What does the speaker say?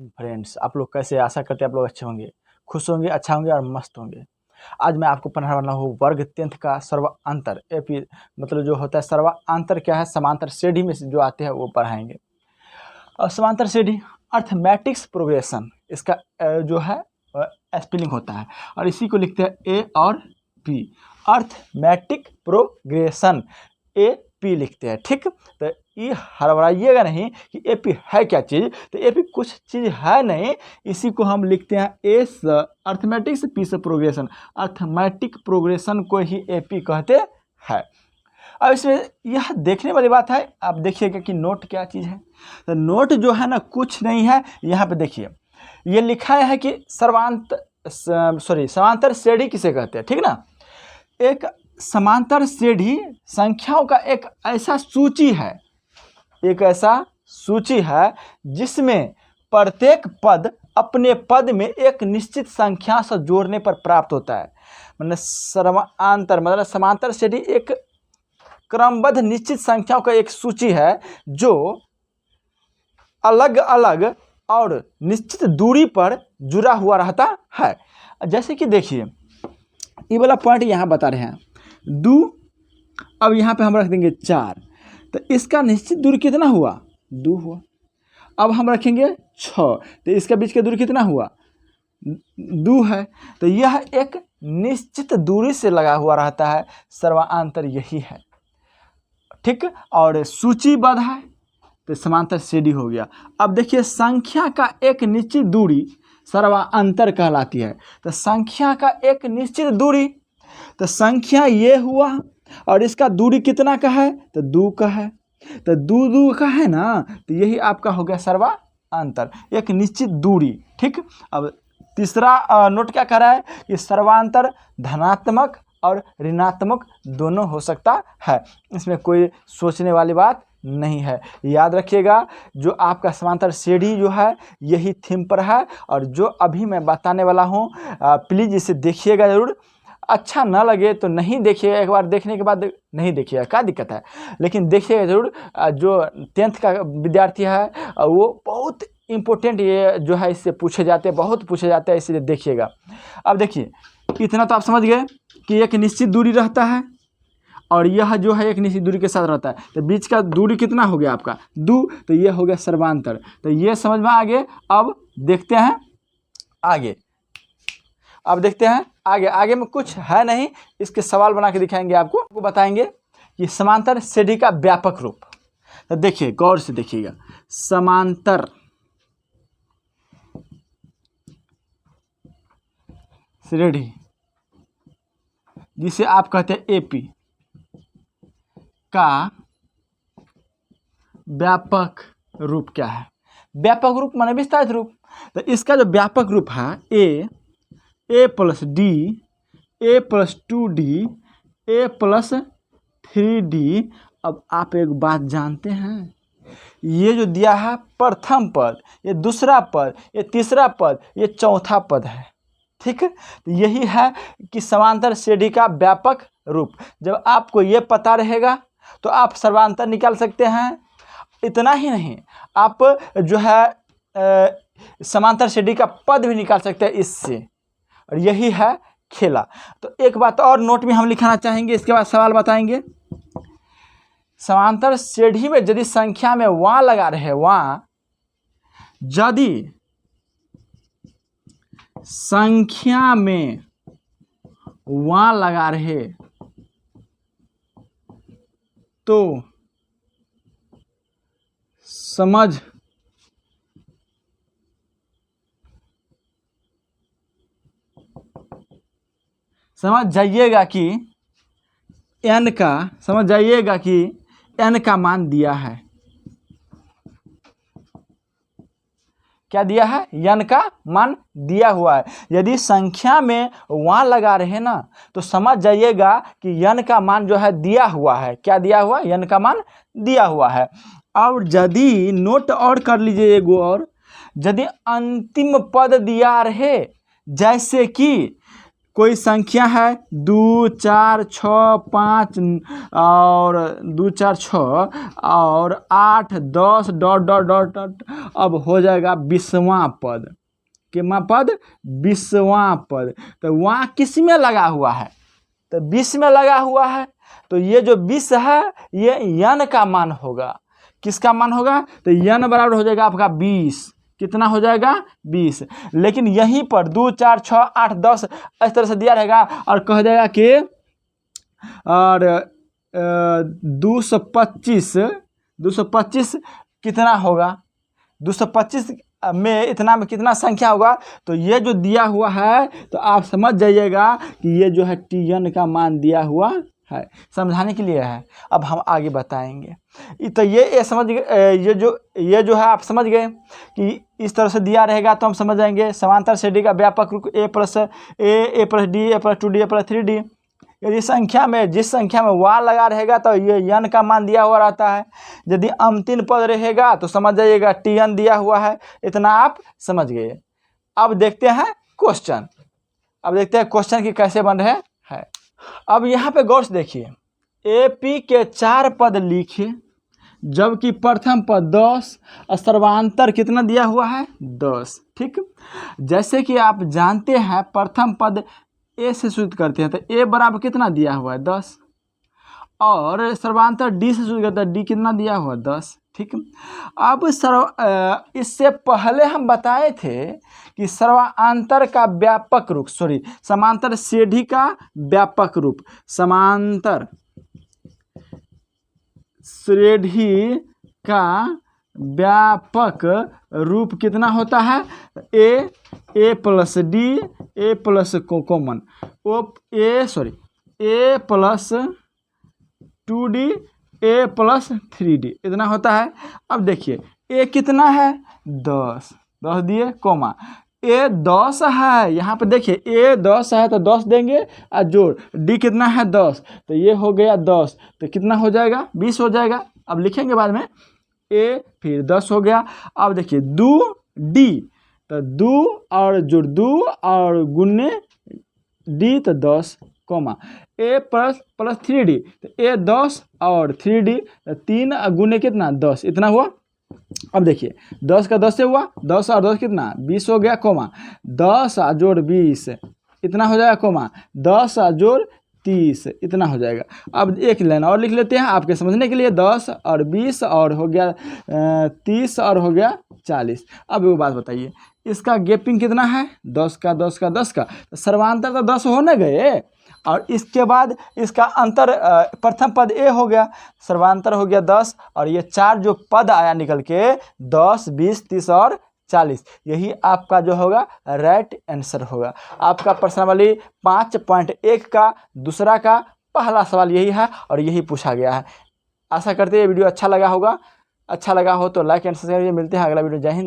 Friends, आप लोग कैसे? आशा करते हैं आप लोग अच्छे होंगे, खुश होंगे, अच्छा होंगे और मस्त होंगे। आज मैं आपको पढ़ाने वाला हूँ वर्ग अत्यंत का सर्वांतर एपी, मतलब जो होता है सर्वांतर क्या है, समांतर श्रेणी में से जो आते हैं वो पढ़ाएंगे। और समांतर श्रेणी अर्थमेटिक्स प्रोग्रेशन, इसका जो है स्पेलिंग होता है और इसी को लिखते हैं ए और P, arithmetic progression A P लिखते हैं। ठीक, तो ये हड़बड़ाइएगा नहीं कि ए पी है क्या चीज़, तो ए पी कुछ चीज़ है नहीं, इसी को हम लिखते हैं ए अर्थमेटिक से पी से प्रोग्रेशन, अर्थमेटिक प्रोग्रेशन को ही ए पी कहते हैं। अब इसमें यह देखने वाली बात है, आप देखिएगा कि नोट क्या चीज़ है। तो नोट जो है ना कुछ नहीं है, यहाँ पे देखिए ये लिखा है कि समांतर श्रेणी किसे कहते हैं। ठीक ना, एक समांतर श्रेणी संख्याओं का एक ऐसा सूची है, एक ऐसा सूची है जिसमें प्रत्येक पद अपने पद में एक निश्चित संख्या से जोड़ने पर प्राप्त होता है। मतलब समांतर श्रेणी एक क्रमबद्ध निश्चित संख्याओं का एक सूची है जो अलग अलग और निश्चित दूरी पर जुड़ा हुआ रहता है। जैसे कि देखिए ये वाला पॉइंट यहाँ बता रहे हैं 2, अब यहाँ पे हम रख देंगे 4, तो इसका निश्चित दूरी कितना हुआ, 2 हुआ। अब हम रखेंगे 6, तो इसके बीच का दूरी कितना हुआ, 2 है। तो यह एक निश्चित दूरी से लगा हुआ रहता है, सर्वांतर यही है। ठीक, और सूचीबद्ध है तो समांतर श्रेणी हो गया। अब देखिए संख्या का एक निश्चित दूरी सर्वांतर कहलाती है। तो संख्या का एक निश्चित दूरी, तो संख्या ये हुआ और इसका दूरी कितना का है, तो 2 का है। तो 2 का है ना, तो यही आपका हो गया सर्वांतर, एक निश्चित दूरी। ठीक, अब तीसरा नोट क्या कर रहा है कि सर्वांतर धनात्मक और ऋणात्मक दोनों हो सकता है, इसमें कोई सोचने वाली बात नहीं है। याद रखिएगा जो आपका समांतर श्रेणी जो है यही थीम पर है, और जो अभी मैं बताने वाला हूँ प्लीज़ इसे देखिएगा ज़रूर। अच्छा ना लगे तो नहीं देखिएगा, एक बार देखने के बाद नहीं देखिएगा, क्या दिक्कत है, लेकिन देखिएगा ज़रूर। जो 10th का विद्यार्थी है वो बहुत इम्पोर्टेंट ये जो है इससे पूछे जाते हैं, बहुत पूछे जाते हैं, इसलिए देखिएगा। अब देखिए इतना तो आप समझ गए कि एक निश्चित दूरी रहता है और यह जो है एक निश्चित दूरी के साथ रहता है। तो बीच का दूरी कितना हो गया आपका, 2, तो ये हो गया सर्वांतर। तो ये समझ में आ गए। अब देखते हैं आगे, अब देखते हैं आगे। आगे में कुछ है नहीं, इसके सवाल बना के दिखाएंगे आपको बताएंगे कि समांतर श्रेणी का व्यापक रूप। तो देखिए गौर से देखिएगा, समांतर श्रेणी जिसे आप कहते हैं एपी का व्यापक रूप क्या है। व्यापक रूप माने विस्तारित रूप। तो इसका जो व्यापक रूप है ए प्लस डी, ए प्लस 2d, ए प्लस 3d। अब आप एक बात जानते हैं, ये जो दिया है प्रथम पद, ये दूसरा पद, ये तीसरा पद, ये चौथा पद है। ठीक, यही है कि समांतर श्रेणी का व्यापक रूप। जब आपको ये पता रहेगा तो आप सर्वांतर निकाल सकते हैं। इतना ही नहीं, आप जो है समांतर श्रेणी का पद भी निकाल सकते हैं इससे, और यही है खेला। तो एक बात और नोट में हम लिखाना चाहेंगे, इसके बाद सवाल बताएंगे। समांतर श्रेणी में यदि संख्या में वहाँ लगा रहे, वहाँ यदि संख्या में वहाँ लगा रहे तो समझ जाइएगा कि n का, समझ जाइएगा कि n का मान दिया है। क्या दिया है, n का मान दिया हुआ है। यदि संख्या में वहाँ लगा रहे ना तो समझ जाइएगा कि n का मान जो है दिया हुआ है। क्या दिया हुआ, n का मान दिया हुआ है। और यदि नोट और कर लीजिए एगो और, यदि अंतिम पद दिया रहे, जैसे कि कोई संख्या है 2 4 6 5 और 2 4 6 और 8 10 डॉट डॉट डॉट डॉट, अब हो जाएगा 20वां पद। कितना पद? 20वां पद। तो वहाँ किस में लगा हुआ है? तो 20 में लगा हुआ है, तो ये जो 20 है ये n का मान होगा। किसका मान होगा? तो n बराबर हो जाएगा आपका 20। कितना हो जाएगा? 20। लेकिन यहीं पर 2 4 6 8 10 इस तरह से दिया रहेगा और कह देगा कि और 225 कितना होगा? 225 में इतना में कितना संख्या होगा? तो ये जो दिया हुआ है तो आप समझ जाइएगा कि ये जो है tn का मान दिया हुआ है, समझाने के लिए है। अब हम आगे बताएंगे। तो ये समझ गए, ये जो है आप समझ गए कि इस तरह से दिया रहेगा तो हम समझ जाएंगे। समांतर श्रेणी का व्यापक रूप a plus D a plus 2d a plus 3d। यदि संख्या में जिस संख्या में y लगा रहेगा तो ये n का मान दिया हुआ रहता है। यदि अंतिम पद रहेगा तो समझ जाइएगा tn दिया हुआ है। इतना आप समझ गए। अब देखते हैं क्वेश्चन। अब देखते हैं क्वेश्चन की कैसे बन रहे हैं। अब यहाँ पे गौर से देखिए, AP के 4 पद लिखिए जबकि प्रथम पद 10 और सर्वांतर कितना दिया हुआ है? 10। ठीक, जैसे कि आप जानते हैं प्रथम पद A से शुरू करते हैं तो A बराबर कितना दिया हुआ है? 10। और सर्वांतर D से शुरू करते हैं, D कितना दिया हुआ है? 10। ठीक, अब इससे पहले हम बताए थे कि सर्वांतर का व्यापक रूप समांतर श्रेणी का व्यापक रूप, समांतर श्रेणी का व्यापक रूप कितना होता है? a plus D a plus common a plus 2d a plus 3d इतना होता है। अब देखिए a कितना है? 10 दिए कोमा a 10 है। यहाँ पे देखिए a 10 है तो 10 देंगे और जोड़ d कितना है? 10। तो ये हो गया 10, तो कितना हो जाएगा? 20 हो जाएगा। अब लिखेंगे बाद में a फिर 10 हो गया। अब देखिए 2d तो 2 और जोड़ 2 और गुने d तो 10 कोमा a प्लस 3d तो a 10 और 3d 3 गुने कितना? 10 इतना हुआ। अब देखिए 10 का 10 से हुआ 10 और 10 कितना? 20 हो गया कोमा 10 जोड़ 20 इतना हो जाएगा कोमा 10 जोड़ 30 इतना हो जाएगा। अब एक लाइन और लिख लेते हैं आपके समझने के लिए। 10 और 20 और हो गया 30 और हो गया 40। अब वो बात बताइए इसका गैपिंग कितना है? 10 का 10 का 10 का, तो सर्वांतर तो 10 होने गए और इसके बाद इसका अंतर प्रथम पद a हो गया, सर्वांतर हो गया 10 और ये 4 जो पद आया निकल के 10 20 30 और 40, यही आपका जो होगा राइट आंसर होगा। आपका प्रश्नावली 5.1 का दूसरा का पहला सवाल यही है और यही पूछा गया है। आशा करते हैं वीडियो अच्छा लगा होगा। अच्छा लगा हो तो लाइक एंड सब्सक्राइब। मिलते हैं अगला वीडियो। जय हिंद।